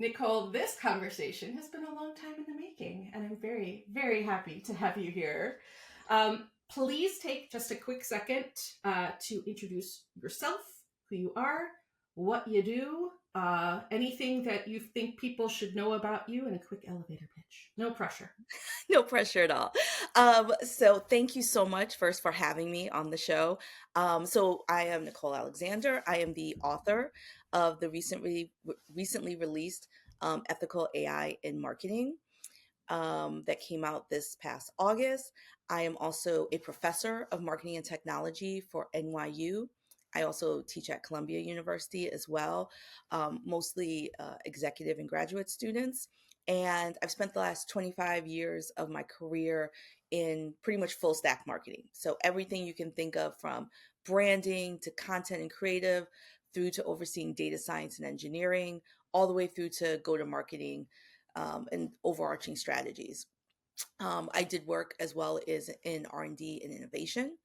Nicole, this conversation has been a long time in the making, and I'm very, very happy to have you here. Please take just a quick second to introduce yourself, who you are, what you do, anything that you think people should know about you, and a quick elevator pitch. No pressure. No pressure at all. So thank you so much first for having me on the show. So I am Nicole Alexander. I am the author of the recently released Ethical AI in Marketing that came out this past August. I am also a professor of marketing and technology for NYU. I also teach at Columbia University as well, mostly executive and graduate students. And I've spent the last 25 years of my career in pretty much full stack marketing. So everything you can think of, from branding to content and creative, through to overseeing data science and engineering, all the way through to go to marketing and overarching strategies. I did work as well as in R&D and innovation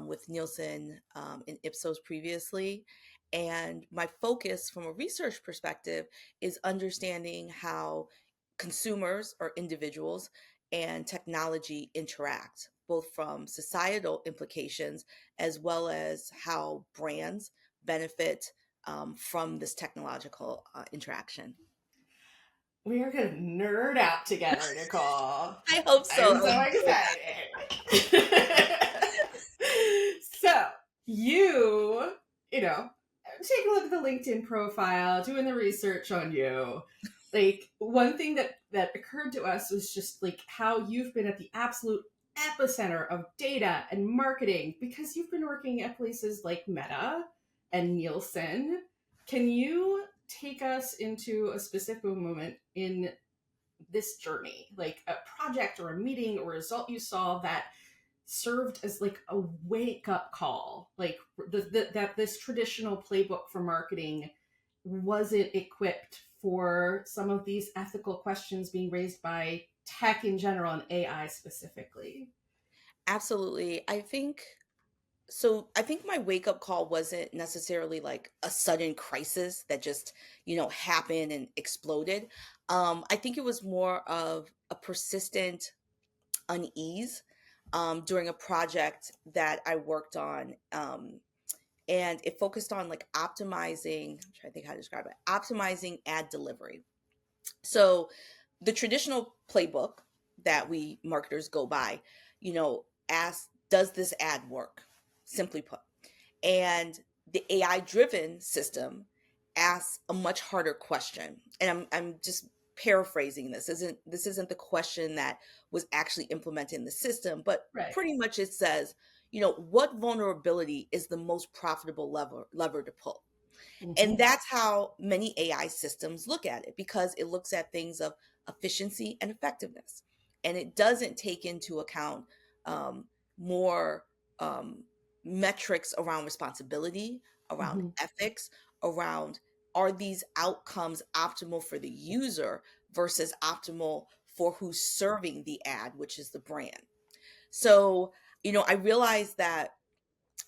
with Nielsen and Ipsos previously. And my focus from a research perspective is understanding how consumers or individuals and technology interact, both from societal implications as well as how brands benefit from this technological interaction. We are going to nerd out together, Nicole. I hope so. I'm I so enjoyed excited. So, you, you know, take a look at the LinkedIn profile, doing the research on you. Like, one thing that occurred to us was just like how you've been at the absolute epicenter of data and marketing because you've been working at places like Meta and Nielsen. Can you take us into a specific moment in this journey, like a project or a meeting or result you saw that served as like a wake up call, like that this traditional playbook for marketing wasn't equipped for some of these ethical questions being raised by tech in general and AI specifically? Absolutely. I think my wake up call wasn't necessarily like a sudden crisis that just, happened and exploded. I think it was more of a persistent unease during a project that I worked on. And it focused on like optimizing, I'm trying to think how to describe it, optimizing ad delivery. So the traditional playbook that we marketers go by, asks, does this ad work? Simply put. And the AI driven system asks a much harder question. And I'm just paraphrasing this. This isn't the question that was actually implemented in the system, but Right. pretty much it says, what vulnerability is the most profitable lever to pull? And Mm-hmm. that's how many AI systems look at it, because it looks at things of efficiency and effectiveness. And it doesn't take into account more metrics around responsibility, around Mm-hmm. ethics, around, are these outcomes optimal for the user versus optimal for who's serving the ad, which is the brand. So, I realized that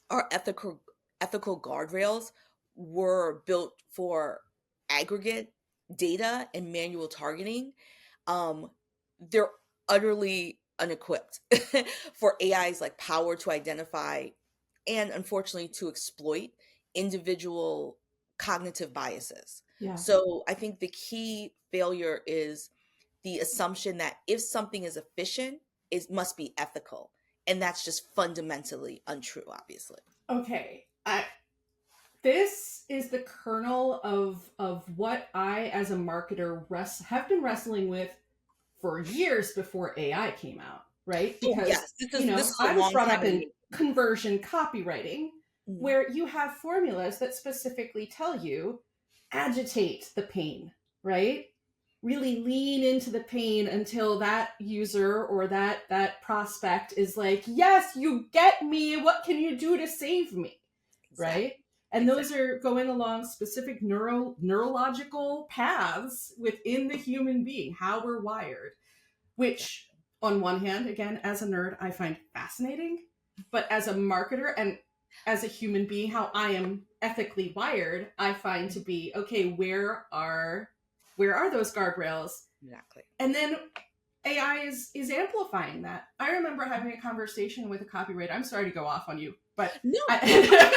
our ethical guardrails were built for aggregate data and manual targeting. Um, they're utterly unequipped for AI's like power to identify and, unfortunately, to exploit individual cognitive biases. Yeah. So I think the key failure is the assumption that if something is efficient, it must be ethical. And that's just fundamentally untrue, obviously. Okay. This is the kernel of what I, as a marketer, have been wrestling with for years before AI came out, right? Oh, Because, yes, this is a I was long brought time up in the in making. conversion copywriting, Mhm. where you have formulas that specifically tell you agitate the pain, right? Really lean into the pain until that user or that prospect is like, yes, you get me. What can you do to save me? Right? Exactly. And those Exactly. are going along specific neurological paths within the human being, how we're wired, which Exactly. on one hand, again, as a nerd, I find fascinating, but as a marketer and as a human being, how I am ethically wired, I find to be okay, where are Where are those guardrails? Exactly. And then AI is amplifying that. I remember having a conversation with a copywriter. I'm sorry to go off on you, but No, I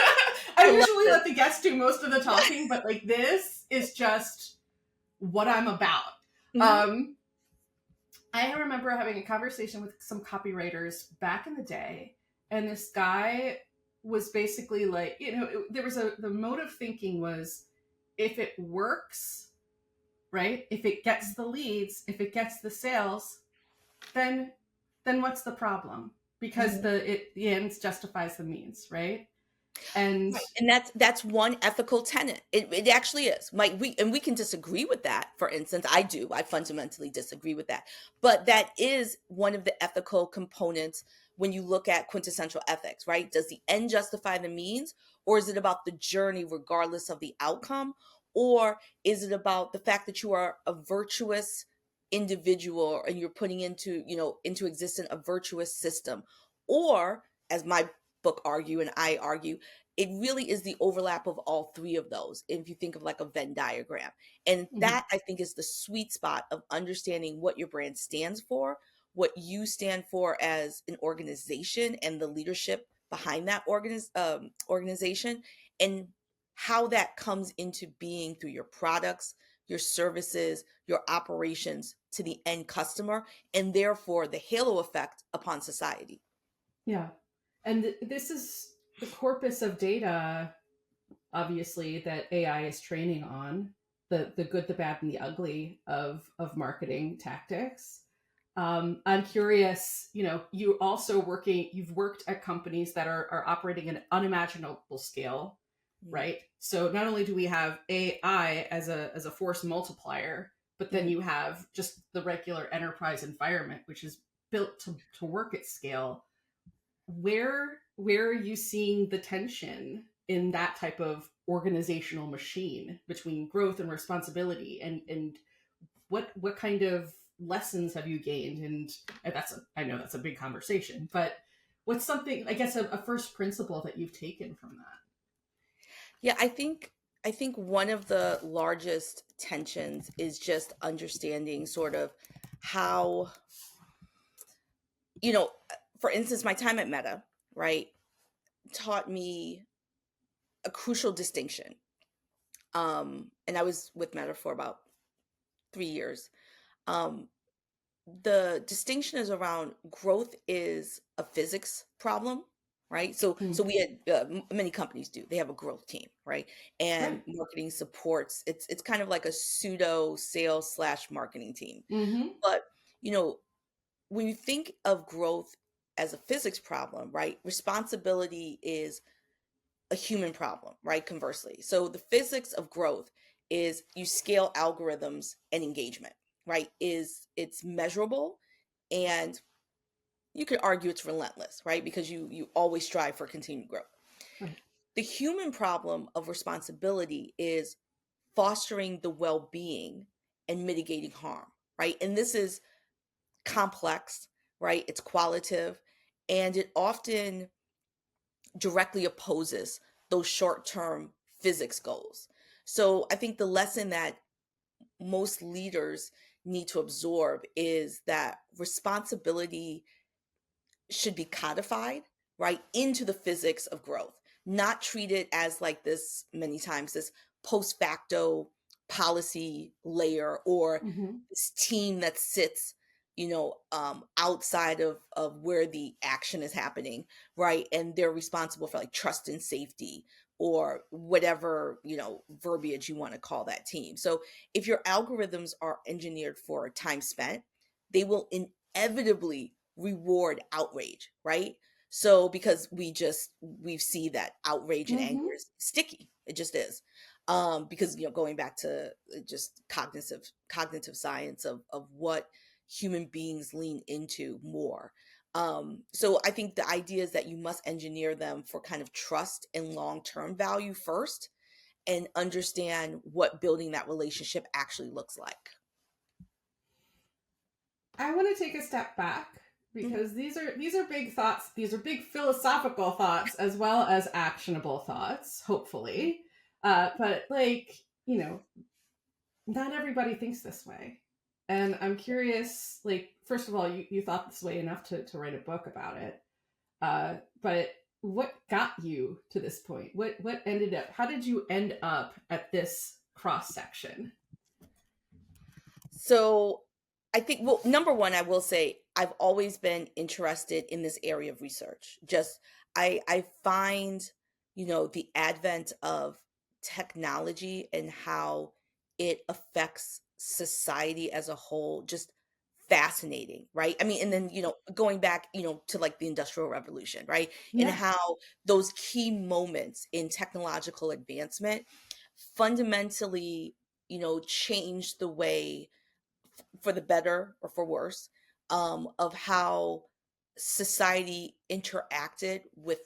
I love usually this. let the guests do most of the talking, but like this is just what I'm about. Mhm. Um, I remember having a conversation with some copywriters back in the day, and this guy was basically like, there was the mode of thinking was, if it works, right? If it gets the leads, if it gets the sales, then what's the problem? Because Mhm. the ends justifies the means, right? And Right, and that's one ethical tenet. It actually is. We can disagree with that. For instance, I do. I fundamentally disagree with that. But that is one of the ethical components when you look at quintessential ethics, right? Does the end justify the means, or is it about the journey regardless of the outcome, or is it about the fact that you are a virtuous individual and you're putting into existence a virtuous system, or as my book argue and I argue, it really is the overlap of all three of those if you think of like a Venn diagram. And mhm, that I think is the sweet spot of understanding what your brand stands for, what you stand for as an organization and the leadership behind that organization, and how that comes into being through your products, your services, your operations to the end customer, and therefore the halo effect upon society. yeah. And this is the corpus of data, obviously, that AI is training on, the good, the bad, and the ugly of marketing tactics. I'm curious, you've worked at companies that are operating at an unimaginable scale, Mm, right? So not only do we have AI as a force multiplier, but then mhm. you have just the regular enterprise environment, which is built to work at scale. Where are you seeing the tension in that type of organizational machine between growth and responsibility, and what kind of lessons have you gained? And I know that's a big conversation, but what's something, I guess, a first principle that you've taken from that? Yeah, I think one of the largest tensions is just understanding sort of how, you know, for instance, my time at Meta, right, taught me a crucial distinction. And I was with Meta for about 3 years. Um, the distinction is around growth is a physics problem, right? so Hmm. so we had many companies do, they have a growth team, right? And Right. marketing supports, it's kind of like a pseudo sales slash marketing team. Mm-hmm. But you know when you think of growth as a physics problem, right, responsibility is a human problem, right? Conversely, so the physics of growth is you scale algorithms and engagement, right? Is it's measurable, and you could argue it's relentless, right? Because you always strive for continued growth. Right. The human problem of responsibility is fostering the well-being and mitigating harm, right? And this is complex, right? It's qualitative, and it often directly opposes those short-term physics goals. So I think the lesson that most leaders need to absorb is that responsibility should be codified, right, into the physics of growth, not treated as like this many times, this post facto policy layer, or Mm-hmm. this team that sits, outside of where the action is happening, right? And they're responsible for like trust and safety, or whatever, verbiage you want to call that team. So if your algorithms are engineered for time spent, they will inevitably reward outrage, right? So because we see that outrage and anger Mm-hmm. is sticky. It just is. Because going back to just cognitive science of what human beings lean into more. So I think the idea is that you must engineer them for kind of trust and long-term value first, and understand what building that relationship actually looks like. I want to take a step back Mhm. because these are big thoughts. These are big philosophical thoughts as well as actionable thoughts, hopefully. But like, not everybody thinks this way. And I'm curious, like, first of all, you thought this way enough to write a book about it. But what got you to this point? What ended up, how did you end up at this cross section? So I think, well, number one, I will say I've always been interested in this area of research. Just I find, the advent of technology and how it affects society as a whole just fascinating, right? I mean, and then, going back, to like the Industrial Revolution, right? And Yeah. how those key moments in technological advancement fundamentally, changed the way, for the better or for worse, of how society interacted with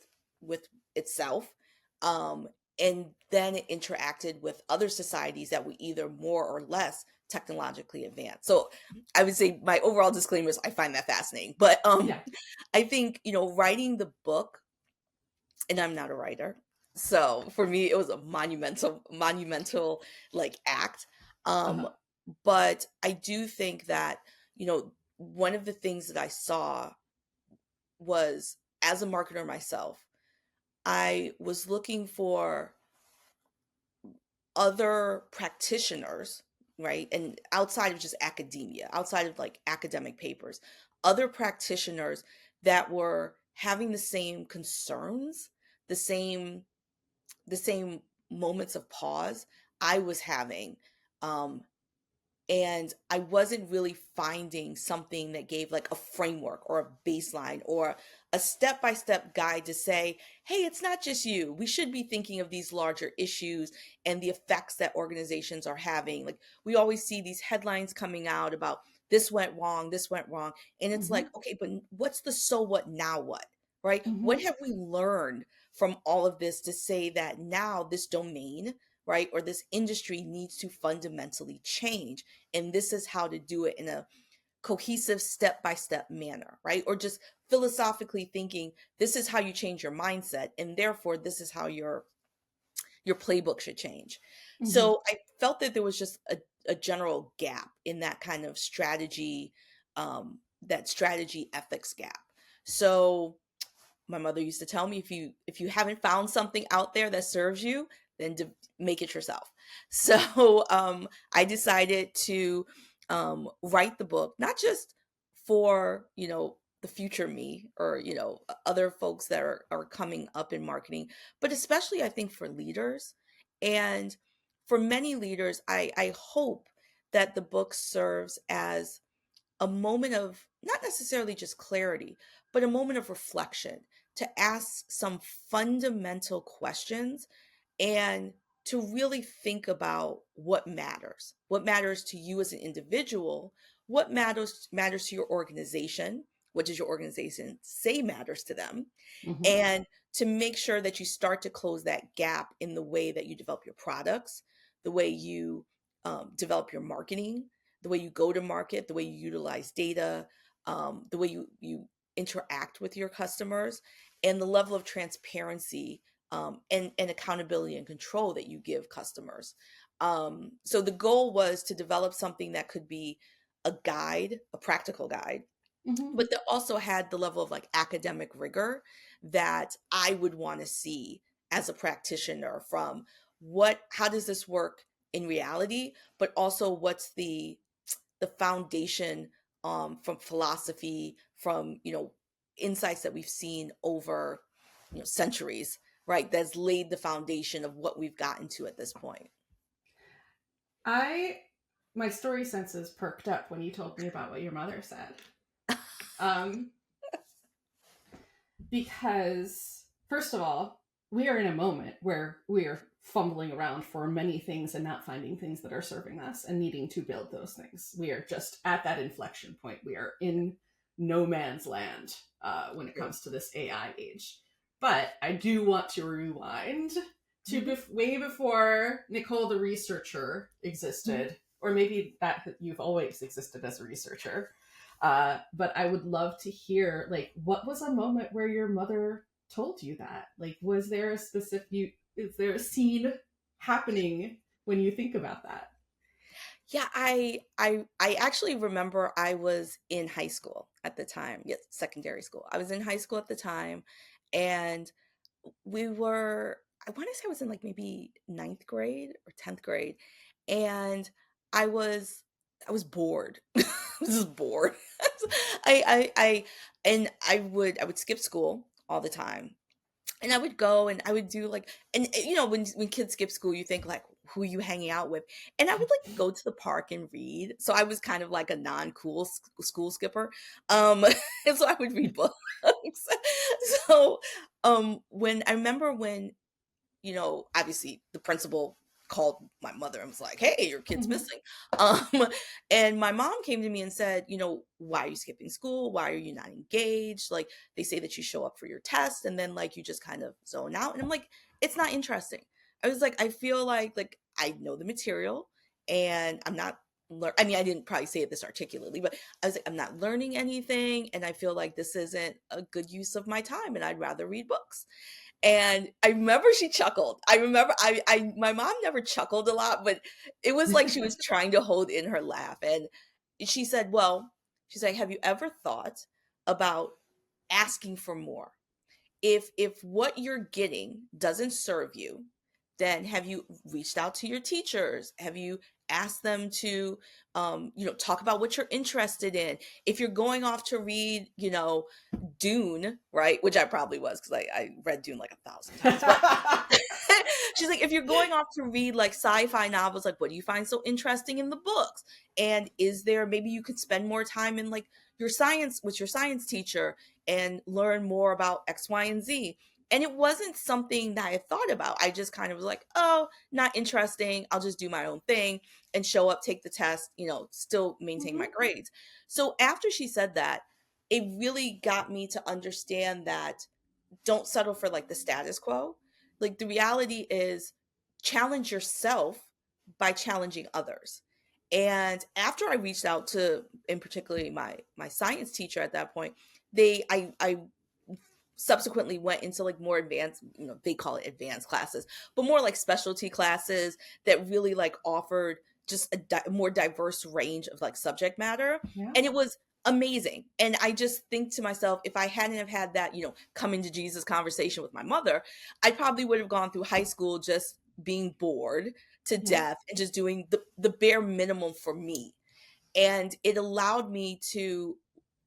itself, um, and then it interacted with other societies that were either more or less technologically advanced. So I would say my overall disclaimer is I find that fascinating. But Yeah. I think, writing the book, and I'm not a writer. So for me, it was a monumental like act. Um, Uh-huh. but I do think that, one of the things that I saw was, as a marketer myself, I was looking for other practitioners, right? And outside of just academia, outside of like academic papers, other practitioners that were having the same concerns, the same the same moments of pause I was having. Um, and I wasn't really finding something that gave like a framework or a baseline or a step by step guide to say, hey, it's not just you. We should be thinking of these larger issues and the effects that organizations are having. Like, we always see these headlines coming out about this went wrong, this went wrong. And it's Mm-hmm. like, okay, but what's the so what, now what? Right? What Mm-hmm. have we learned from all of this to say that now this domain, right, or this industry needs to fundamentally change? And this is how to do it in a cohesive step by step manner, right? Or just philosophically thinking, this is how you change your mindset, and therefore this is how your playbook should change. Mm-hmm. So I felt that there was just a general gap in that kind of strategy, that strategy ethics gap. So my mother used to tell me, if you haven't found something out there that serves you, then make it yourself. So I decided to write the book, not just for the future me, or other folks that are coming up in marketing, but especially I think for leaders. And for many leaders, I hope that the book serves as a moment of not necessarily just clarity, but a moment of reflection, to ask some fundamental questions and to really think about what matters to you as an individual, what matters to your organization, what does your organization say matters to them, Mm-hmm. and to make sure that you start to close that gap in the way that you develop your products, the way you develop your marketing, the way you go to market, the way you utilize data, the way you interact with your customers, and the level of transparency, and accountability and control that you give customers. So the goal was to develop something that could be a guide, a practical guide, Mm-hmm. but that also had the level of like academic rigor that I would want to see as a practitioner, from how does this work in reality, but also what's the foundation, from philosophy, from insights that we've seen over centuries, right? That's laid the foundation of what we've gotten to at this point. I My story senses perked up when you told me about what your mother said. Um, because first of all, we are in a moment where we are fumbling around for many things and not finding things that are serving us and needing to build those things. We are just at that inflection point. We are in no man's land when it comes to this AI age. But I do want to rewind to Mhm. way before Nicole the researcher Mhm. existed, or maybe that you've always existed as a researcher. But I would love to hear, like, what was a moment where your mother told you that? Like, was there a specific, is there a scene happening when you think about that? Yeah, I actually remember I was in high school at the time. Yes, secondary school. I was in high school at the time, and we were I want to say I was in like maybe ninth grade or 10th grade, and I was I was bored. I was just bored. I and I would skip school all the time, and I would go and I would do like you know, when kids skip school, you think like, who are you hanging out with? And I would like go to the park and read. So I was kind of like a non-cool school skipper. And so I would read books. So when I remember when, you know, obviously the principal called my mother and was like, "Hey, your kid's Mhm. missing." Um, and my mom came to me and said, "You know, why are you skipping school? Why are you not engaged? Like they say that you show up for your test and then like you just kind of zone out." And I'm like, "It's not interesting." I was like, "I feel like I know the material and I'm not I mean, I didn't probably say it this articulately, but I was like, I'm not learning anything, and I feel like this isn't a good use of my time, and I'd rather read books." And I remember she chuckled. I remember I my mom never chuckled a lot, but it was like she was trying to hold in her laugh. And she said, "Well," she's like, "Have you ever thought about asking for more? If what you're getting doesn't serve you, then have you reached out to your teachers? Have you asked them to you know, talk about what you're interested in? If you're going off to read, you know, Dune, right? Which I probably was because I read Dune like 1,000 times. But she's like, if you're going off to read like sci-fi novels, like what do you find so interesting in the books? And is there maybe you could spend more time in like your science with your science teacher and learn more about X, Y, and Z? And it wasn't something that I had thought about. I just kind of was like, oh, not interesting. I'll just do my own thing and show up, take the test, you know, still maintain my Mhm. grades. So after she said that, it really got me to understand that don't settle for like the status quo. Like the reality is challenge yourself by challenging others. And after I reached out to, in particularly my science teacher at that point, I subsequently went into like more advanced, you know, they call it advanced classes, but more like specialty classes that really like offered just a more diverse range of like subject matter. Yeah. And it was amazing. And I just think to myself, if I hadn't have had that, you know, coming to Jesus conversation with my mother, I probably would have gone through high school just being bored to Yeah. death and just doing the bare minimum for me. And it allowed me to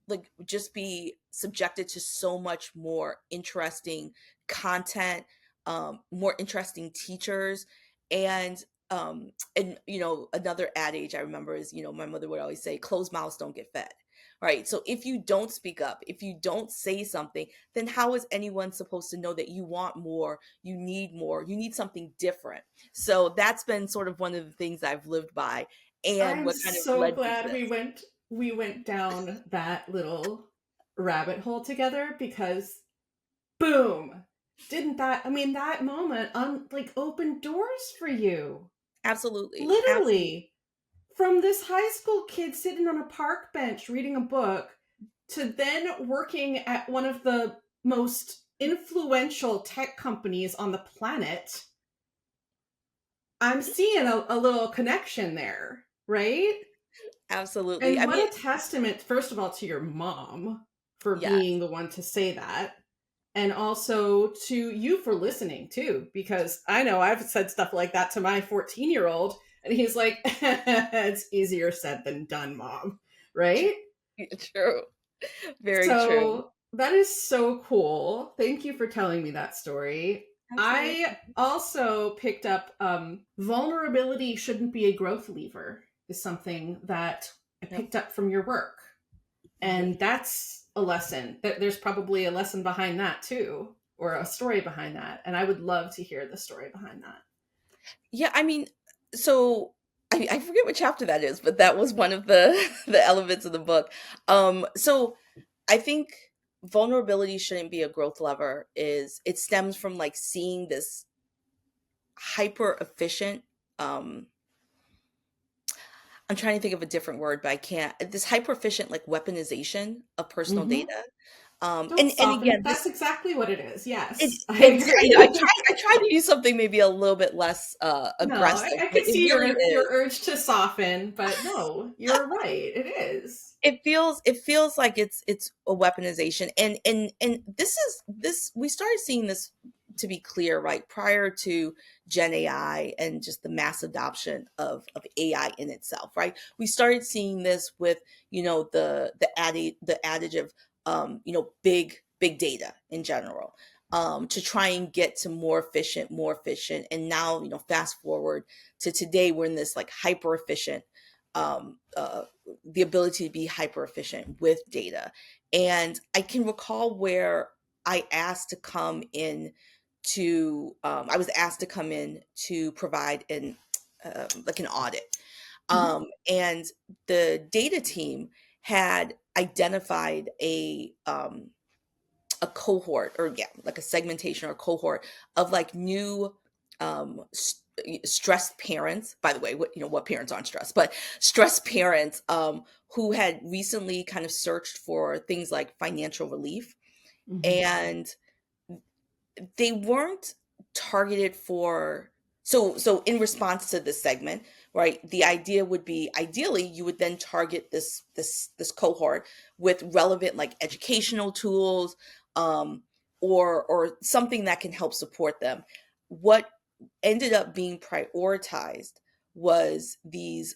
like just be subjected to so much more interesting content, more interesting teachers. And you know, another adage I remember is, you know, my mother would always say, closed mouths don't get fed. Right. So if you don't speak up, if you don't say something, then how is anyone supposed to know that you want more, you need something different? So that's been sort of one of the things I've lived by and I'm what kind of so led me to glad this. we went down that little rabbit hole together because boom, didn't that, I mean, that moment like opened doors for you. Absolutely, absolutely. Literally, from this high school kid sitting on a park bench reading a book to then working at one of the most influential tech companies on the planet. I'm seeing a little connection there, right? Absolutely. And I what mean, a testament, first of all, to your mom for being yes, the one to say that. And also to you for listening too, because I know I've said stuff like that to my 14-year-old, and he's like, it's easier said than done, mom. Right? true. Very true. So that is so cool. Thank you for telling me that story. I Absolutely. also picked up vulnerability shouldn't be a growth lever, is something that I Yep. picked up from your work. Mhm. And that's a lesson. There's probably a lesson behind that too, or a story behind that. And I would love to hear the story behind that. Yeah, I mean, so I forget which chapter that is, but that was one of the the elements of the book. So I think vulnerability shouldn't be a growth lever is it stems from like seeing this hyper efficient I'm trying to think of a different word, but I can't. This hyper efficient like weaponization of personal Mm-hmm. data. Don't And soften again, it. That's exactly what it is. it, Yes, I exactly. I agree. try. I try to use something maybe a little bit less No, aggressive, I but could it see really your is. urge to soften, but no, you're right. It is. It feels like it's a weaponization, and this we started seeing this, to be clear, right, prior to Gen AI and just the mass adoption of AI in itself, right? We started seeing this with, the adage of, big data in general, to try and get to more efficient, and now, fast forward to today, we're in this like hyper efficient, the ability to be hyper efficient with data. And I can recall where I was asked to come in to provide an audit. Mhm. And the data team had identified a cohort, or yeah, like a segmentation or cohort of like new, stressed parents. By the way, what parents aren't stressed, but stressed parents, who had recently kind of searched for things like financial relief, Mhm. and they weren't targeted for. So in response to this segment, right, the idea would be, ideally you would then target this cohort with relevant, like, educational tools, um or something that can help support them. What ended up being prioritized was these,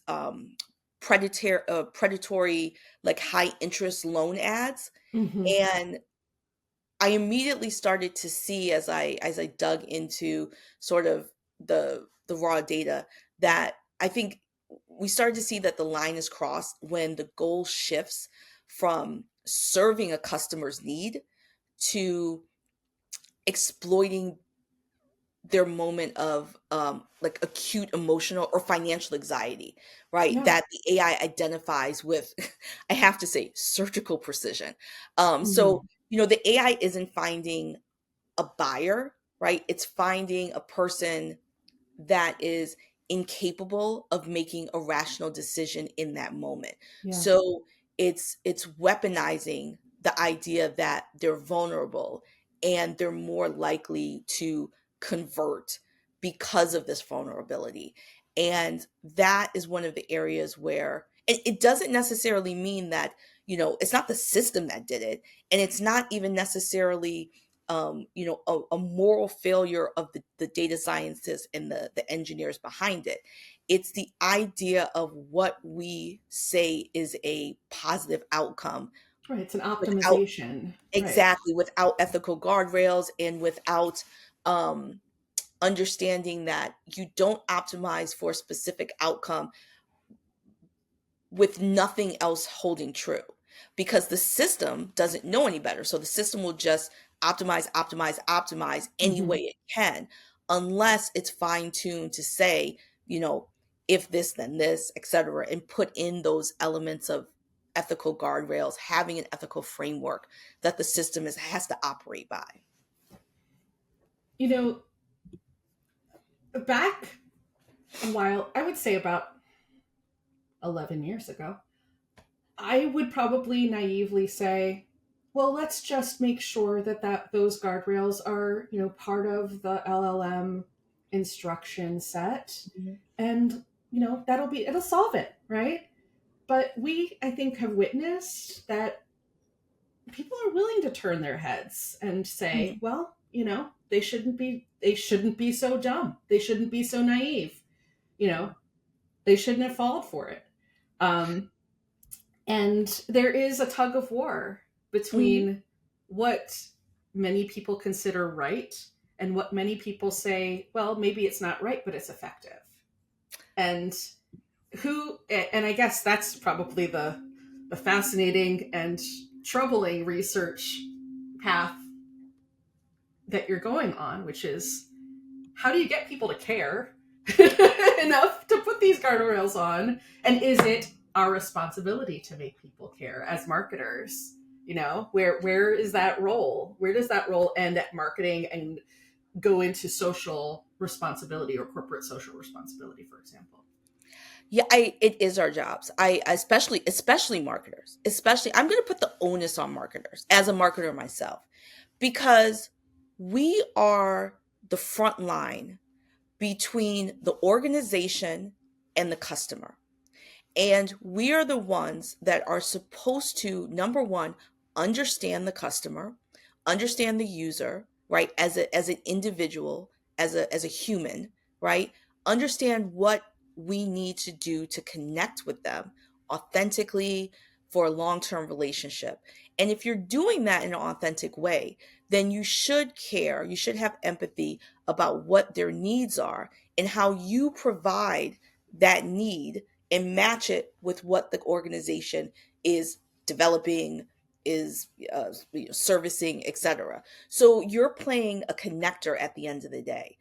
predatory, like, high interest loan ads. Mhm. And I immediately started to see, as I dug into sort of the raw data, that I think we started to see that the line is crossed when the goal shifts from serving a customer's need to exploiting their moment of, like, acute emotional or financial anxiety, right? Yeah. That the AI identifies with, I have to say, surgical precision. So, Mhm. the AI isn't finding a buyer, right? It's finding a person that is incapable of making a rational decision in that moment. Yeah. So it's weaponizing the idea that they're vulnerable, and they're more likely to convert because of this vulnerability. And that is one of the areas where it doesn't necessarily mean that, it's not the system that did it, and it's not even necessarily, a moral failure of the data scientists and the engineers behind it. It's the idea of what we say is a positive outcome, Right. It's an without, optimization. Right. exactly, without ethical guardrails, and without, understanding that you don't optimize for a specific outcome with nothing else holding true, because the system doesn't know any better. So the system will just optimize, optimize, optimize any way Mhm. it can, unless it's fine tuned to say, you know, if this, then this, etc., and put in those elements of ethical guardrails, having an ethical framework that the system has to operate by. You know, back a while, I would say about 11 years ago, I would probably naively say, well, let's just make sure that those guardrails are, part of the LLM instruction set, Mhm. and it'll solve it, right? But we, I think, have witnessed that people are willing to turn their heads and say, Mhm. well, they shouldn't be so dumb. They shouldn't be so naive. You know, they shouldn't have fallen for it. Um, and there is a tug of war Mhm. between what many people consider right and what many people say, well, maybe it's not right, but it's effective. And I guess that's probably the fascinating and troubling research path that you're going on, which is, how do you get people to care enough to put these guardrails on? And is it our responsibility to make people care as marketers? Where is that role? Where does that role end at marketing and go into social responsibility or corporate social responsibility, for example? Yeah, it is our jobs. I especially marketers. Especially I'm going to put the onus on marketers as a marketer myself, because we are the front line between the organization and the customer. And we are the ones that are supposed to, number one, understand the customer, understand the user, right? As an individual, as a human, right? Understand what we need to do to connect with them authentically for a long-term relationship. And if you're doing that in an authentic way, then you should care, you should have empathy about what their needs are and how you provide that need and match it with what the organization is developing, is servicing, etc. So you're playing a connector at the end of the day,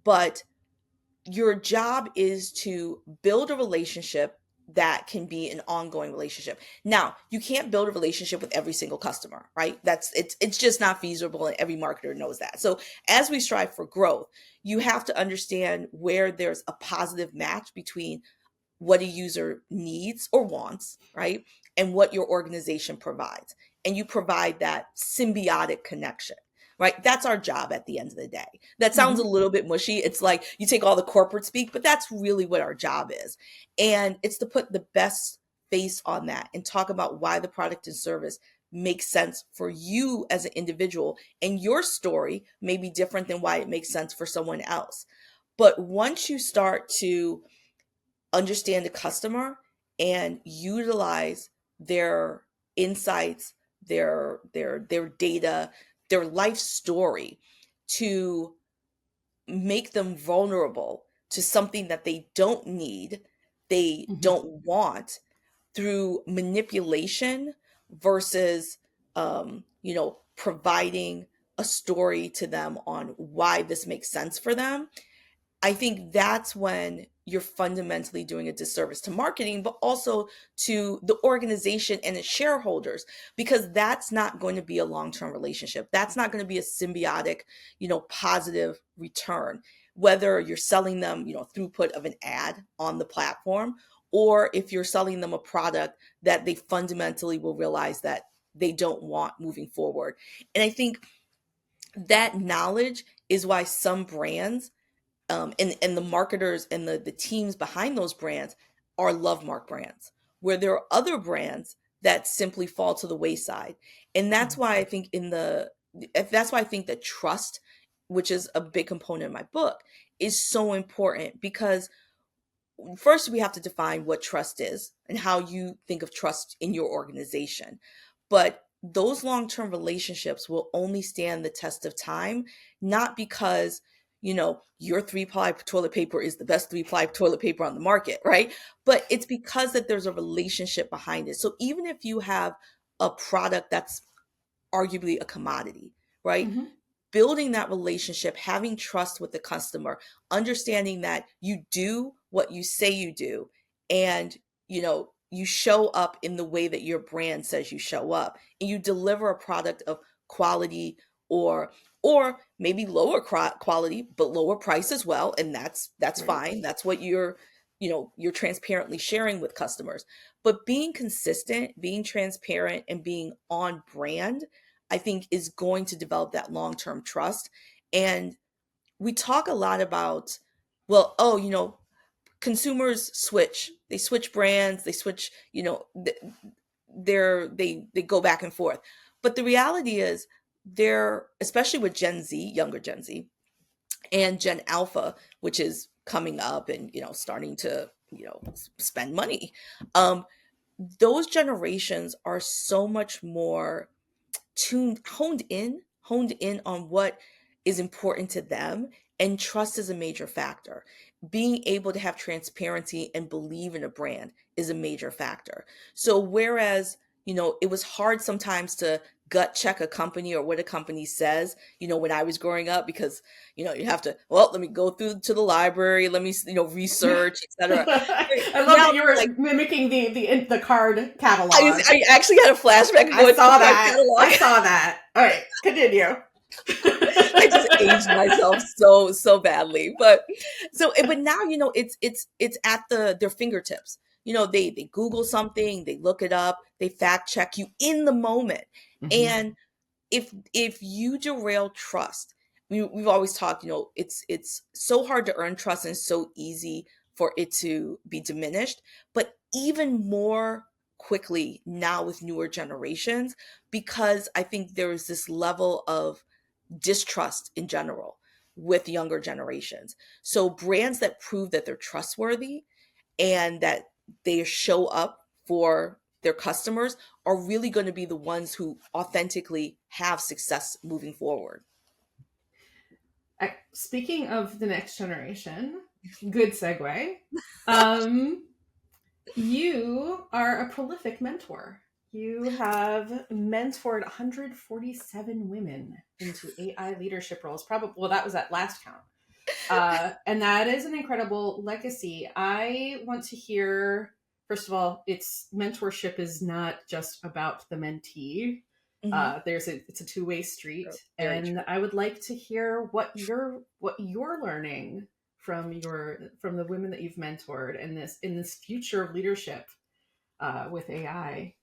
but your job is to build a relationship that can be an ongoing relationship. Now, you can't build a relationship with every single customer, right? It's just not feasible, and every marketer knows that. So as we strive for growth, you have to understand where there's a positive match between what a user needs or wants, right? And what your organization provides. And you provide that symbiotic connection, right? That's our job at the end of the day. That sounds a Mm-hmm. little bit mushy. It's like you take all the corporate speak, but that's really what our job is. And it's to put the best face on that and talk about why the product and service makes sense for you as an individual. And your story may be different than why it makes sense for someone else. But once you start to understand the customer and utilize their insights, their data, their life story to make them vulnerable to something that they don't need, they Mm-hmm. don't want, through manipulation versus providing a story to them on why this makes sense for them. I think that's when you're fundamentally doing a disservice to marketing, but also to the organization and its shareholders, because that's not going to be a long-term relationship. That's not going to be a symbiotic, positive return, whether you're selling them, throughput of an ad on the platform, or if you're selling them a product that they fundamentally will realize that they don't want moving forward. And I think that knowledge is why some brands and the marketers and the teams behind those brands are love mark brands, where there are other brands that simply fall to the wayside. And that's why I think that's why I think that trust, which is a big component of my book, is so important, because first we have to define what trust is and how you think of trust in your organization. But those long-term relationships will only stand the test of time, not because your three-ply toilet paper is the best three-ply toilet paper on the market, right? But it's because that there's a relationship behind it. So even if you have a product that's arguably a commodity, right? Mm-hmm. Building that relationship, having trust with the customer, understanding that you do what you say you do, and you show up in the way that your brand says you show up, and you deliver a product of quality, or maybe lower quality but lower price as well, and that's Right. fine. That's what you're transparently sharing with customers. But being consistent, being transparent, and being on brand, I think, is going to develop that long-term trust. And we talk a lot about, well, oh, consumers switch. They switch brands, they switch, they go back and forth. But the reality is, they're, especially with Gen Z, younger Gen Z, and Gen Alpha, which is coming up and, starting to, spend money. Those generations are so much more honed in on what is important to them, and trust is a major factor. Being able to have transparency and believe in a brand is a major factor. So whereas it was hard sometimes to gut check a company or what a company says, when I was growing up, because you have to, well, let me go through to the library, let me research, etc. I love Now that you were like, mimicking the card I, catalog. I actually had a flashback of I going through the saw card that. catalog. I saw that. All right, continue. I just aged myself so badly. But but now, it's at their fingertips. They Google something, they look it up, they fact check you in the moment. Mhm. And if you derail trust, we've always talked, it's so hard to earn trust and so easy for it to be diminished, but even more quickly now with newer generations, because I think there is this level of distrust in general with younger generations. So brands that prove that they're trustworthy and that they show up for their customers are really going to be the ones who authentically have success moving forward. Speaking of the next generation, good segue. Um, you are a prolific mentor. You have mentored 147 women into AI leadership roles. Probably, well, that was at last count. And that is an incredible legacy. I want to hear, first of all, it's mentorship is not just about the mentee. Hmm. It's a two-way street, Very and true. I would like to hear what you're learning from the women that you've mentored in this future of leadership with AI.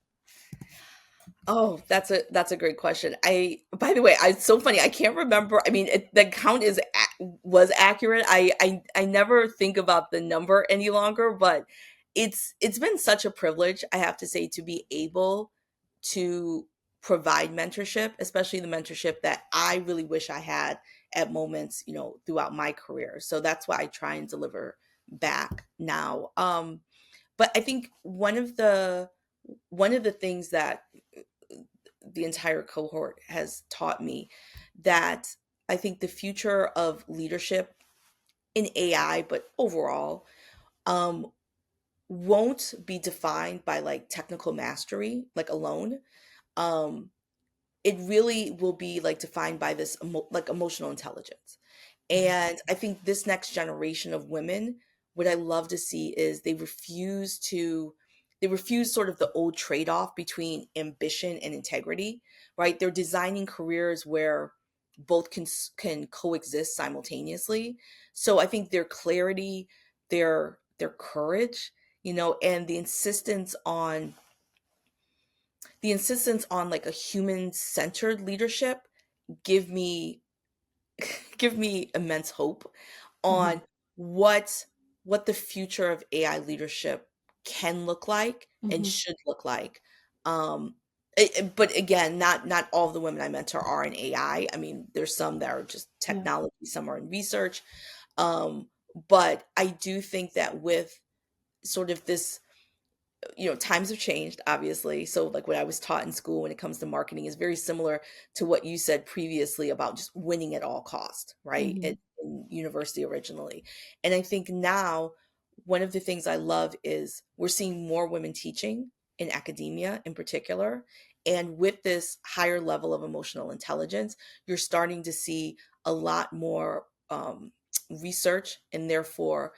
Oh, that's a great question. By the way, it's so funny. I can't remember. I mean, the count was accurate. I never think about the number any longer, but it's been such a privilege, I have to say, to be able to provide mentorship, especially the mentorship that I really wish I had at moments, throughout my career. So that's why I try and deliver back now. But I think one of the things that the entire cohort has taught me, that I think the future of leadership in AI, but overall, um, won't be defined by like technical mastery, like alone. Um, it really will be like defined by this like emotional intelligence. And I think this next generation of women, what I love to see is they refuse sort of the old trade-off between ambition and integrity, right? They're designing careers where both can coexist simultaneously. So I think their clarity, their courage, and the insistence on like a human-centered leadership give me give me immense hope Mhm. on what what the future of AI leadership can look like and Mhm. should look like. Um, but again, not all of the women I mentor are in AI. I mean, there's some that are just Yeah. technology, some are in research. Um, but I do think that with sort of this, times have changed, obviously. So like what I was taught in school when it comes to marketing is very similar to what you said previously about just winning at all cost, right? Mhm. In university originally. And I think now one of the things I love is we're seeing more women teaching in academia in particular. And with this higher level of emotional intelligence, you're starting to see a lot more research, and therefore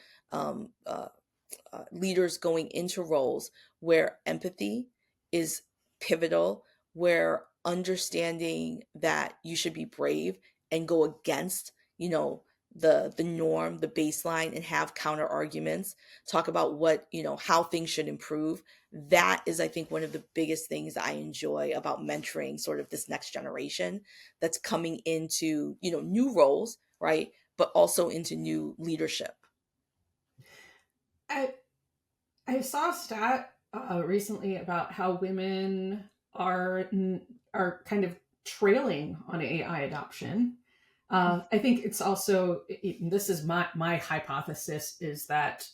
leaders going into roles where empathy is pivotal, where understanding that you should be brave and go against, the norm, the baseline, and have counter arguments, talk about how things should improve. That is, I think, one of the biggest things I enjoy about mentoring sort of this next generation that's coming into, new roles, right? But also into new leadership. I I saw a stat recently about how women are kind of trailing on AI adoption. I think it's also this is my hypothesis is that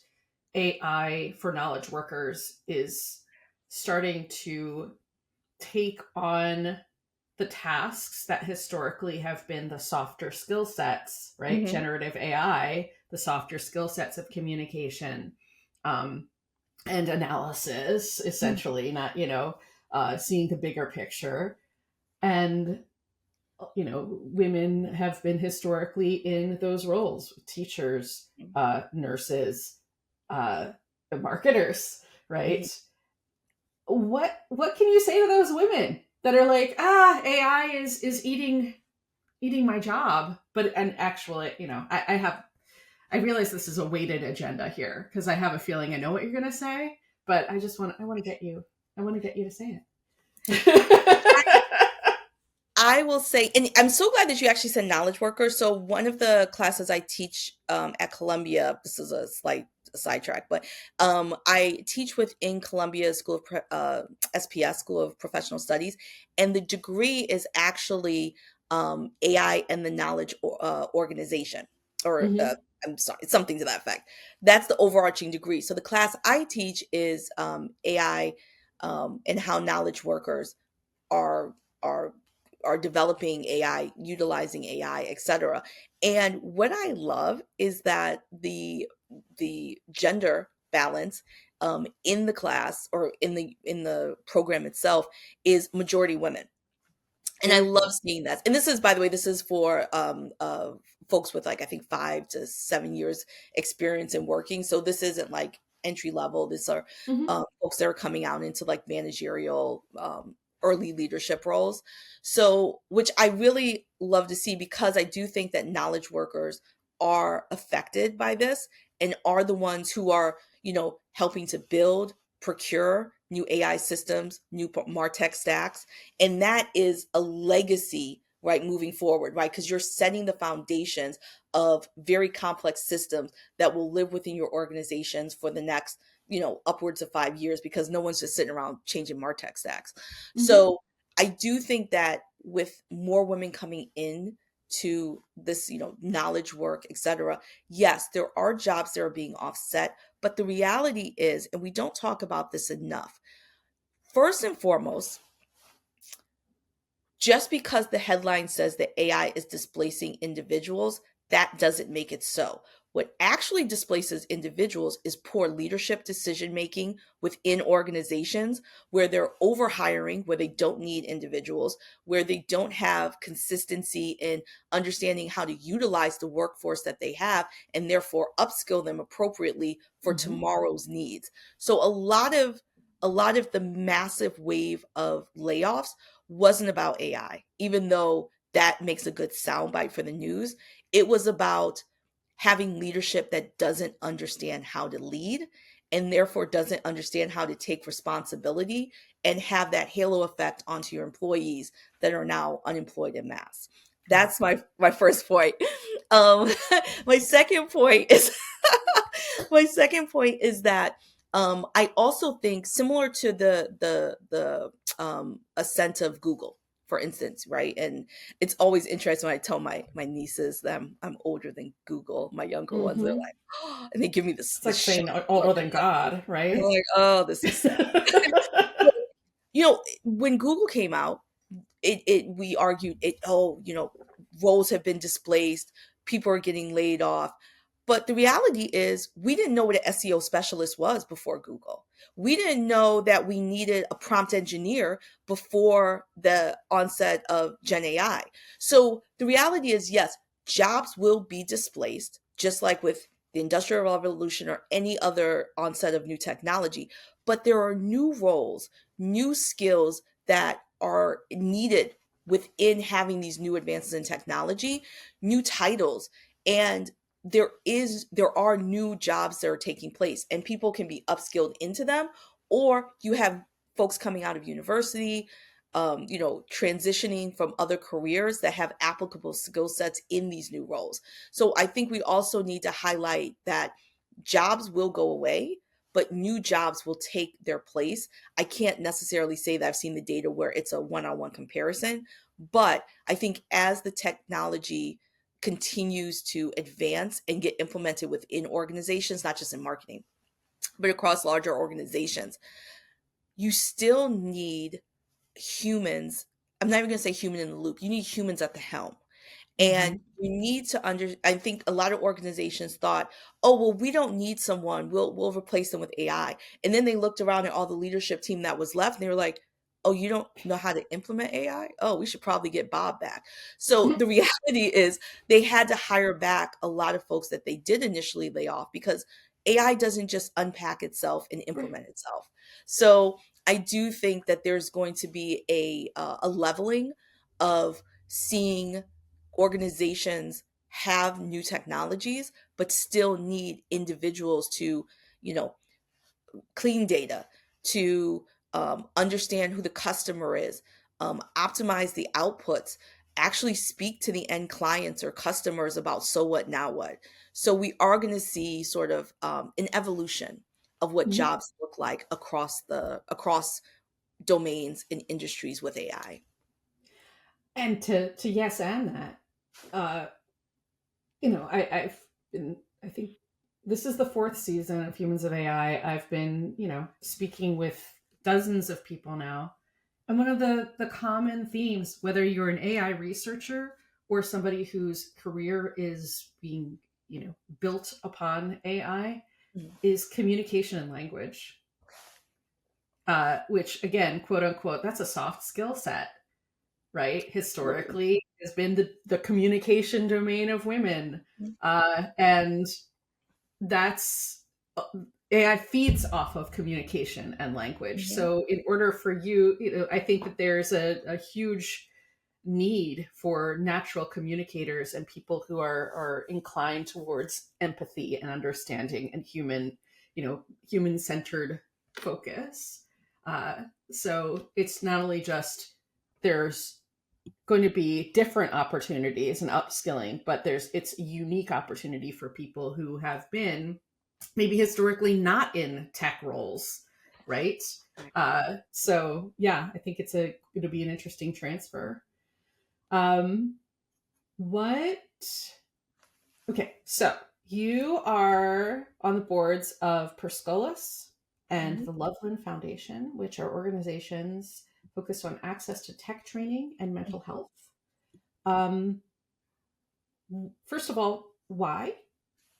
AI for knowledge workers is starting to take on the tasks that historically have been the softer skill sets, right? Hmm. Generative AI, the softer skill sets of communication, um, and analysis, essentially, not, seeing the bigger picture. And, women have been historically in those roles: teachers, nurses, uh, marketers, right? What can you say to those women that are like, AI is eating eating my job. But and actually, I realize this is a weighted agenda here because I have a feeling I know what you're going to say, but I want to get you, I want to get you to say it. I will say, and I'm so glad that you actually said knowledge workers. So one of the classes I teach at Columbia, this is a slight sidetrack, but I teach within Columbia School of SPS, School of Professional Studies, and the degree is actually AI and the knowledge organization, or Hmm. I'm sorry, it's something to that effect. That's the overarching degree. So the class I teach is AI and how knowledge workers are are are developing AI, utilizing AI, etc. And what I love is that the gender balance in the class or in the program itself is majority women, and I Very love cool. seeing that. And this is, by the way, this is for folks with like I think 5 to 7 years experience in working. So this isn't like entry level. These are Hmm. folks that are coming out into like managerial early leadership roles. So which I really love to see, because I do think that knowledge workers are affected by this and are the ones who are, helping to build, procure new AI systems, new MarTech stacks, and that is a legacy, right, moving forward, right? Because you're setting the foundations of very complex systems that will live within your organizations for the next, upwards of 5 years, because no one's just sitting around changing MarTech stacks. Hmm. So I do think that with more women coming in to this, knowledge work, etc., yes, there are jobs that are being offset, but the reality is, and we don't talk about this enough, first and foremost, just because the headline says that AI is displacing individuals, that doesn't make it so. What actually displaces individuals is poor leadership decision making within organizations, where they're overhiring, where they don't need individuals, where they don't have consistency in understanding how to utilize the workforce that they have and therefore upskill them appropriately for Hmm. tomorrow's needs. So a lot of the massive wave of layoffs wasn't about AI, even though that makes a good soundbite for the news. It was about having leadership that doesn't understand how to lead and therefore doesn't understand how to take responsibility and have that halo effect onto your employees that are now unemployed en masse. Right. That's my first point. Um, my second point is my second point is that I also think, similar to the ascent of Google, for instance, right? And it's always interesting when I tell my nieces that I'm older than Google. My younger ones, they're Hmm. like, oh, and they give me this It's this like shock saying look. older than God, I'm right? like, oh, this is sad. When Google came out, it we argued it. Oh, roles have been displaced, people are getting laid off. But the reality is, we didn't know what an SEO specialist was before Google. We didn't know that we needed a prompt engineer before the onset of Gen AI. So the reality is, yes, jobs will be displaced, just like with the Industrial Revolution or any other onset of new technology. But there are new roles, new skills that are needed within having these new advances in technology, new titles, and there are new jobs that are taking place, and people can be upskilled into them, or you have folks coming out of university, transitioning from other careers that have applicable skill sets in these new roles. So I think we also need to highlight that jobs will go away, but new jobs will take their place. I can't necessarily say that I've seen the data where it's a one-on-one comparison, but I think as the technology continues to advance and get implemented within organizations, not just in marketing, but across larger organizations, you still need humans. I'm not even going to say human in the loop. You need humans at the helm. And Hmm. you need to I think a lot of organizations thought, oh, well, we don't need someone. We'll replace them with AI. And then they looked around at all the leadership team that was left and they were like, oh, you don't know how to implement AI? Oh, we should probably get Bob back. So the reality is, they had to hire back a lot of folks that they did initially lay off, because AI doesn't just unpack itself and implement itself. So I do think that there's going to be a leveling of seeing organizations have new technologies, but still need individuals to, you know, clean data, to understand who the customer is, optimize the outputs, actually speak to the end clients or customers about so what, now what. So we are going to see sort of an evolution of what Mhm. jobs look like across domains and industries with AI. And to yes and that, uh, I've been, I think this is the fourth season of Humans of AI. I've been, speaking with dozens of people now. And one of the common themes, whether you're an AI researcher or somebody whose career is being, built upon AI, Mhm. is communication and language. Which again, quote unquote, that's a soft skill set, right? Absolutely. Historically has been the communication domain of women. Mhm. And that's AI feeds off of communication and language. Mhm. So in order for you, I think that there's a huge need for natural communicators and people who are inclined towards empathy and understanding and human centered focus. So it's not only just there's going to be different opportunities and upskilling, but it's a unique opportunity for people who have been maybe historically not in tech roles, right? Right. So yeah, I think it's going to be an interesting transfer. Um, what? Okay, so you are on the boards of Perscolis and Mhm. the Loveland Foundation, which are organizations focused on access to tech training and mental health. Um, First of all, why?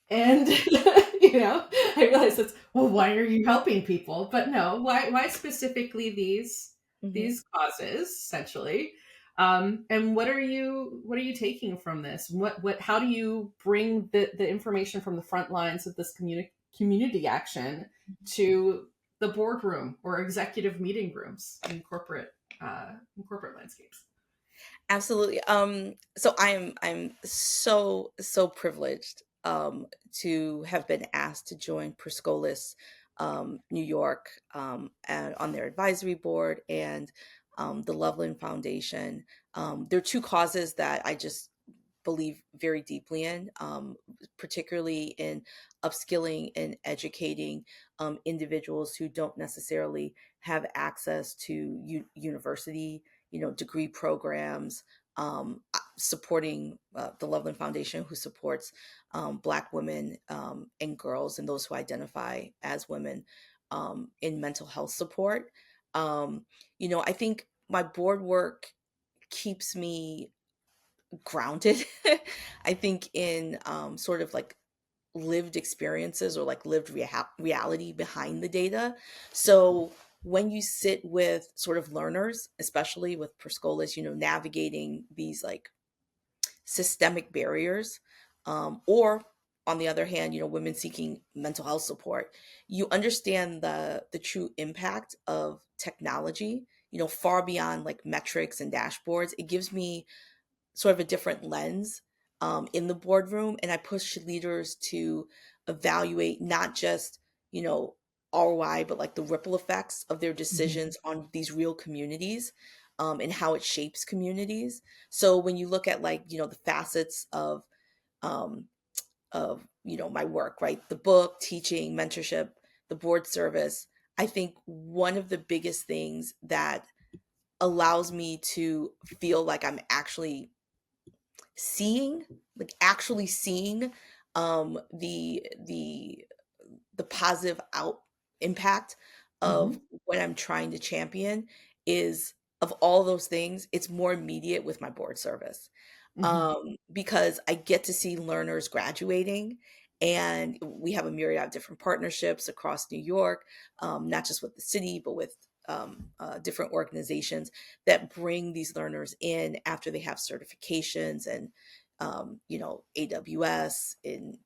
And I realize that's, well, why are you helping people? But no, why specifically Mhm. these causes essentially? And what are you taking from this? How do you bring the information from the front lines of this community action to the boardroom or executive meeting rooms in corporate landscapes? Absolutely. So I'm so privileged to have been asked to join Perscolis New York and on their advisory board and the Loveland Foundation. There are two causes that I just believe very deeply in, particularly in upskilling and educating individuals who don't necessarily have access to university, degree programs, supporting the Loveland Foundation, who supports Black women and girls and those who identify as women in mental health support. Um, I think my board work keeps me grounded. I think in sort of like lived experiences or like lived reality behind the data. So when you sit with sort of learners, especially with Perscolis, navigating these like systemic barriers, or on the other hand, women seeking mental health support, you understand the true impact of technology, far beyond like metrics and dashboards. It gives me sort of a different lens in the boardroom, and I push leaders to evaluate not just you know ROI, but like the ripple effects of their Mhm. decisions on these real communities, and how it shapes communities. So when you look at like the facets um, of my work, right, the book, teaching, mentorship, the board service, I think one of the biggest things that allows me to feel like I'm seeing actually seeing the positive out impact of Mhm. what I'm trying to champion is, of all those things, it's more immediate with my board service, Mhm. because I get to see learners graduating, and we have a myriad of different partnerships across New York, not just with the city, but with different organizations that bring these learners in after they have certifications and AWS in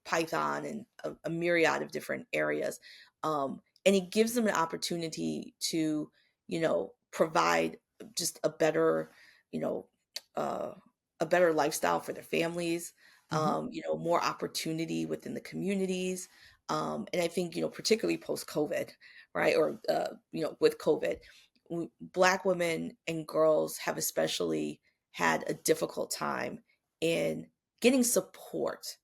Python and a myriad of different areas. And it gives them an opportunity to, provide just a better, you know, uh, a better lifestyle for their families, Mhm. more opportunity within the communities. And I think, particularly post COVID, right? Or, with COVID, Black women and girls have especially had a difficult time in getting support.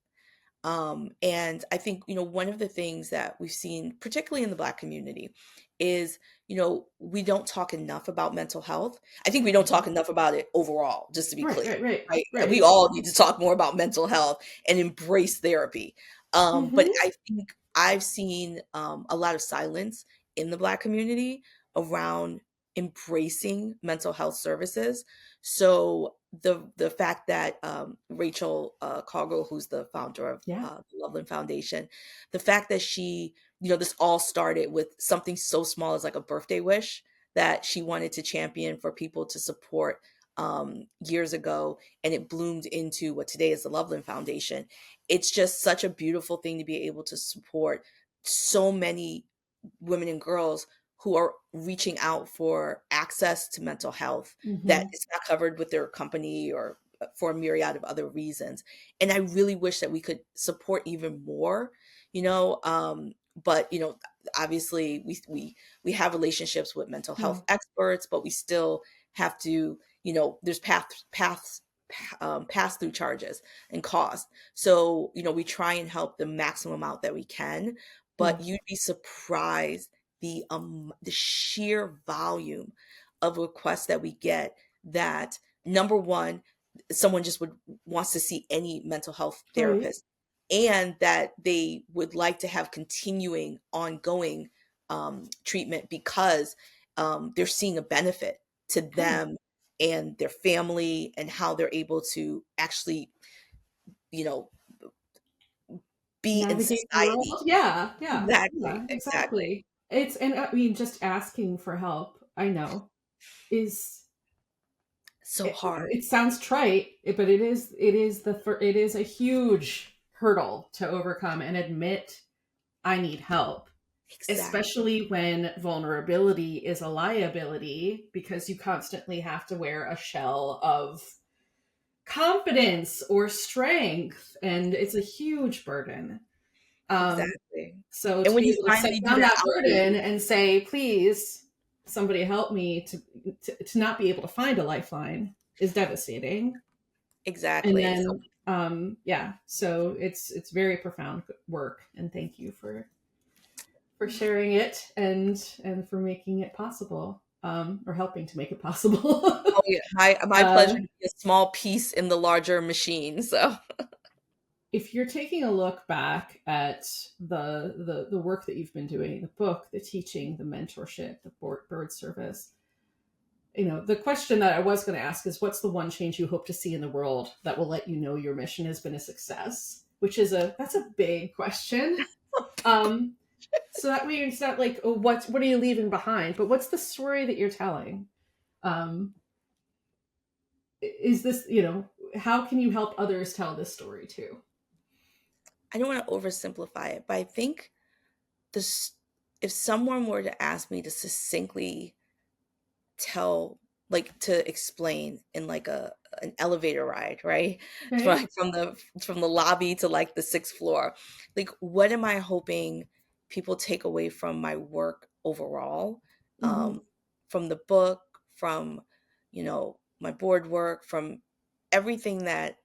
And I think, one of the things that we've seen, particularly in the Black community, is, we don't talk enough about mental health. I think we don't Mhm. talk enough about it overall, just to be Right, clear, right, right, right? We right. all need to talk more about mental health and embrace therapy. But Mhm. I think I've seen a lot of silence in the Black community around embracing mental health services. So the fact that Rachel Cargill, who's the founder of Yeah. the Loveland Foundation, the fact that she, this all started with something so small as like a birthday wish that she wanted to champion for people to support years ago, and it bloomed into what today is the Loveland Foundation. It's just such a beautiful thing to be able to support so many women and girls who are reaching out for access to mental health that Mhm. is not covered with their company, or for a myriad of other reasons. And I really wish that we could support even more, you know. But obviously we have relationships with mental Yeah. health experts, but we still have to, there's pass through charges and cost. So, we try and help the maximum amount that we can, Yeah. but you'd be surprised the sheer volume of requests that we get, that number one, someone just would wants to see any mental health Right. therapist, and that they would like to have continuing ongoing treatment, because they're seeing a benefit to Yeah. them and their family, and how they're able to actually, you know be in Navigate the society. world. Yeah, yeah, Exactly, yeah, exactly. exactly. It's and I mean, just asking for help, I know, is So hard. it sounds trite, but it is a huge hurdle to overcome and admit I need help, Exactly. especially when vulnerability is a liability because you constantly have to wear a shell of confidence or strength, and it's a huge burden. Um, Exactly. so And to when be you able to set finally do down that that burden outreach. and say, please, somebody help me to not be able to find a lifeline is devastating. And Exactly. So then, yeah, so it's very profound work. And thank you for sharing it and for making it possible, or helping to make it possible. oh, yeah, my uh, pleasure to be a small piece in the larger machine, so if you're taking a look back at the work that you've been doing, the book, the teaching, the mentorship, the bird service, the question that I was going to ask is, what's the one change you hope to see in the world that will let you know your mission has been a success? Which is that's a big question. Um, so that way it's not like, oh, what are you leaving behind, but what's the story that you're telling? Um, is this, how can you help others tell this story too? I don't wanna oversimplify it, but I think this if someone were to ask me to succinctly tell, like, to explain in, like, an elevator ride, right? Okay. From the lobby to, like, the 6th floor. Like, what am I hoping people take away from my work overall, Hmm. from the book, from, my board work, from everything that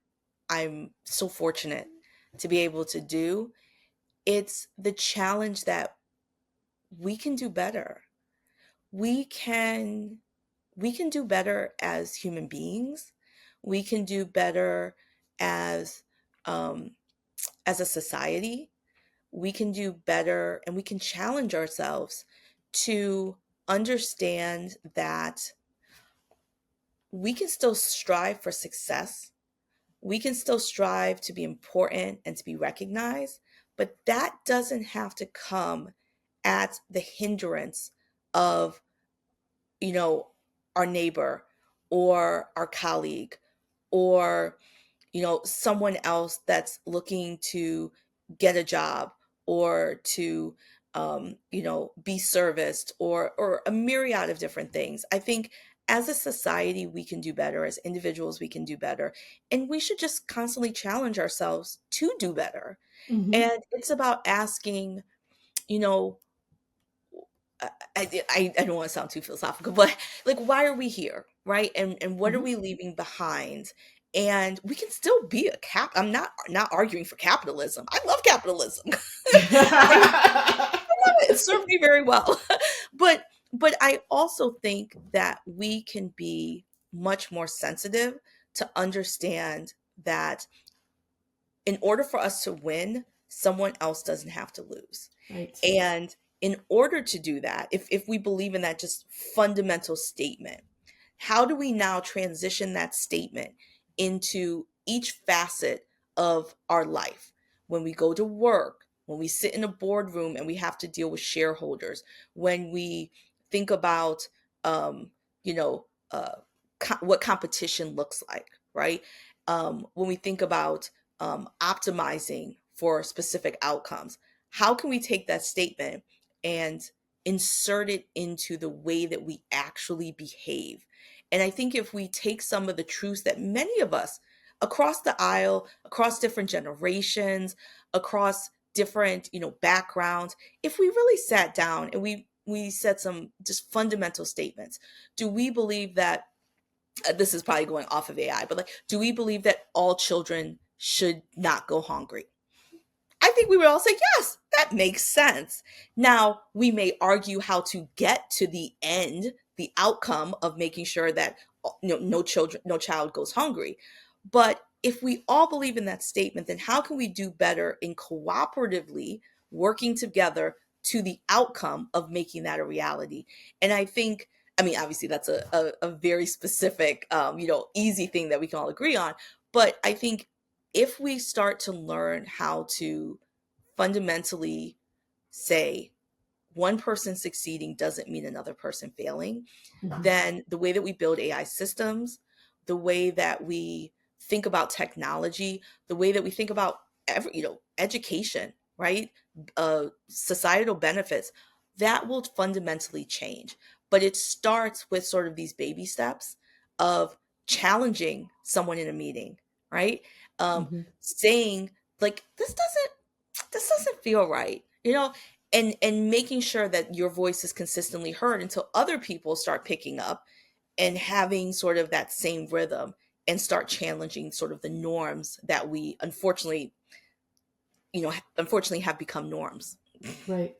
I'm so fortunate to be able to do? It's the challenge that we can do better. We can we can do better as human beings. We can do better as um, as a society. We can do better, and we can challenge ourselves to understand that we can still strive for success. We can still strive to be important and to be recognized, but that doesn't have to come at the hindrance of, you know, our neighbor or our colleague, or, someone else that's looking to get a job, or to, be serviced, or a myriad of different things. I think as a society, we can do better. As individuals, we can do better. And we should just constantly challenge ourselves to do better. Hmm. And it's about asking, you know, I don't want to sound too philosophical, but like, why are we here, right? And what are Hmm. we leaving behind? And we can still be a cap. I'm not arguing for capitalism. I love capitalism. I love it. It served me very well. but but I also think that we can be much more sensitive to understand that in order for us to win, someone else doesn't have to lose. Right. And in order to do that, if we believe in that just fundamental statement, how do we now transition that statement into each facet of our life? When we go to work, when we sit in a boardroom and we have to deal with shareholders, when we think about, um, you know, what competition looks like, right? When we think about optimizing for specific outcomes, how can we take that statement and insert it into the way that we actually behave? And I think if we take some of the truths that many of us across the aisle, across different generations, across different, backgrounds, if we really sat down and we said some just fundamental statements, do we believe that this is probably going off of AI, but like, do we believe that all children should not go hungry? I think we would all say, yes, that makes sense. Now, we may argue how to get to the end, the outcome of making sure that no child goes hungry. But if we all believe in that statement, then how can we do better in cooperatively working together to the outcome of making that a reality? And I think, I mean, obviously that's a very specific, easy thing that we can all agree on. But I think if we start to learn how to fundamentally say one person succeeding doesn't mean another person failing, Hmm. then the way that we build AI systems, the way that we think about technology, the way that we think about education, right? Societal benefits, that will fundamentally change. But it starts with sort of these baby steps of challenging someone in a meeting, right? Hmm. Saying like, this doesn't feel right, and making sure that your voice is consistently heard until other people start picking up and having sort of that same rhythm and start challenging sort of the norms that we unfortunately have become norms. Right.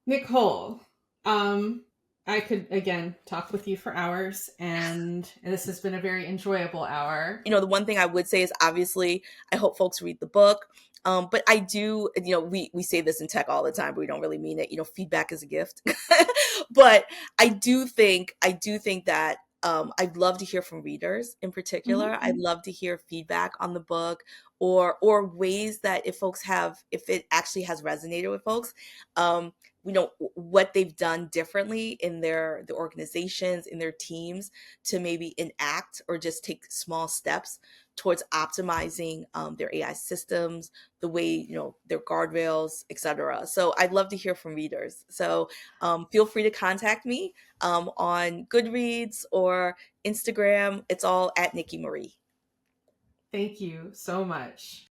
Nicole, um, I could again talk with you for hours, and this has been a very enjoyable hour. The one thing I would say is, obviously, I hope folks read the book. But I do, we say this in tech all the time, but we don't really mean it. Feedback is a gift. But I do think that I'd love to hear from readers in particular. Hmm. I'd love to hear feedback on the book, or ways that if it actually has resonated with folks, what they've done differently in the organizations, in their teams, to maybe enact or just take small steps towards optimizing their AI systems, the way, their guardrails, etc. So I'd love to hear from readers. So feel free to contact me on Goodreads or Instagram. It's all at Nikki Marie. Thank you so much.